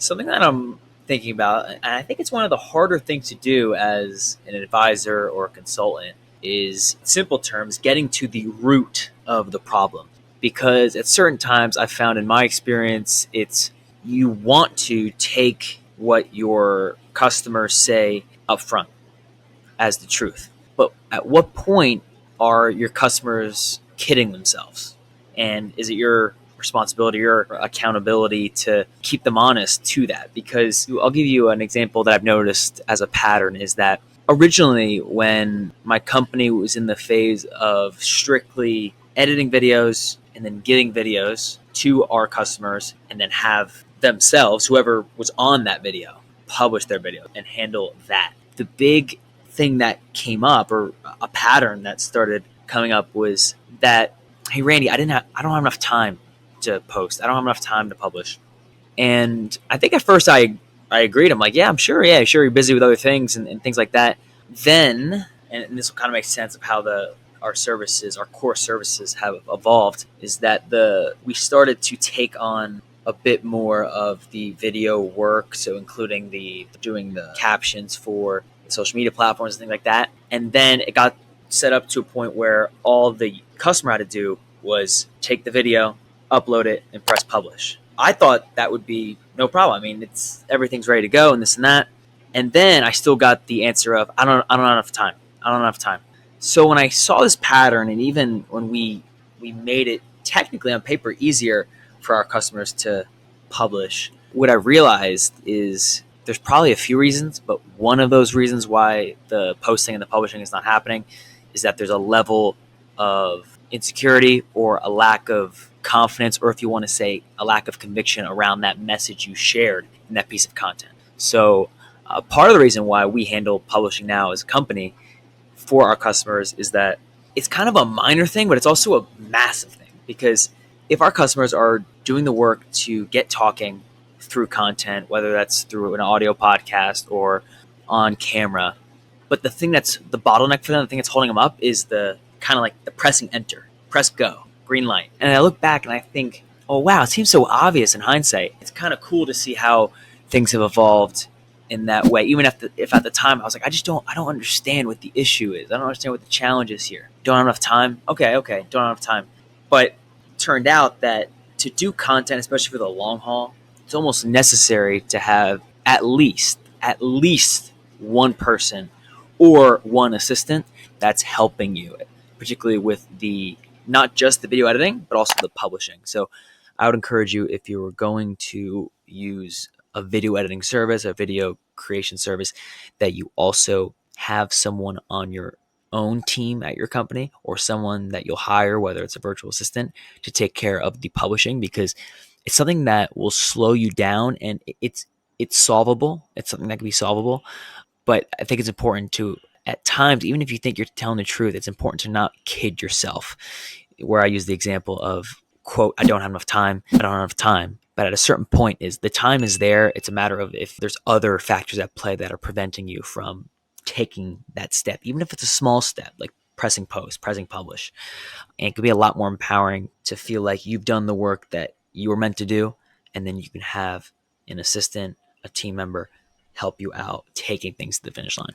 Something that I'm thinking about, and I think it's one of the harder things to do as an advisor or a consultant, is in simple terms, getting to the root of the problem. Because at certain times, I've found in my experience, it's you want to take what your customers say up front as the truth. But at what point are your customers kidding themselves? And is it your responsibility, your accountability to keep them honest to that? Because I'll give you an example that I've noticed as a pattern is that originally, when my company was in the phase of strictly editing videos and then getting videos to our customers and then have themselves, whoever was on that video, publish their video and handle that. The big thing that came up, or a pattern that started coming up, was that, hey Randy, I don't have enough time to post. I don't have enough time to publish. And I think at first I agreed. I'm like, yeah, I'm sure. Yeah, sure. You're busy with other things and things like that. Then, and this will kind of make sense of how our services, our core services, have evolved. Is that we started to take on a bit more of the video work, so including the doing the captions for social media platforms and things like that. And then it got set up to a point where all the customer had to do was take the video, upload it, and press publish. I thought that would be no problem. I mean, everything's ready to go and this and that. And then I still got the answer of I don't have enough time. I don't have enough time. So when I saw this pattern, and even when we made it technically on paper easier for our customers to publish, what I realized is there's probably a few reasons, but one of those reasons why the posting and the publishing is not happening is that there's a level of insecurity or a lack of confidence, or if you want to say a lack of conviction around that message you shared in that piece of content. So part of the reason why we handle publishing now as a company for our customers is that it's kind of a minor thing, but it's also a massive thing. Because if our customers are doing the work to get talking through content, whether that's through an audio podcast or on camera, but the thing that's the bottleneck for them, the thing that's holding them up, is the kind of like the pressing enter, press go, green light. And I look back and I think, oh wow, it seems so obvious in hindsight. It's kind of cool to see how things have evolved in that way. Even if at the time I was like, I don't understand what the issue is. I don't understand what the challenge is here. Don't have enough time. Okay, don't have enough time. But it turned out that to do content, especially for the long haul, it's almost necessary to have at least one person or one assistant that's helping you, particularly with the not just the video editing, but also the publishing. So I would encourage you, if you were going to use a video editing service, a video creation service, that you also have someone on your own team at your company or someone that you'll hire, whether it's a virtual assistant, to take care of the publishing, because it's something that will slow you down, and it's solvable. It's something that can be solvable. But I think it's important to, at times, even if you think you're telling the truth, it's important to not kid yourself. Where I use the example of, quote, I don't have enough time. I don't have enough time. But at a certain point, is the time is there. It's a matter of if there's other factors at play that are preventing you from taking that step, even if it's a small step, like pressing post, pressing publish. And it could be a lot more empowering to feel like you've done the work that you were meant to do, and then you can have an assistant, a team member, help you out taking things to the finish line.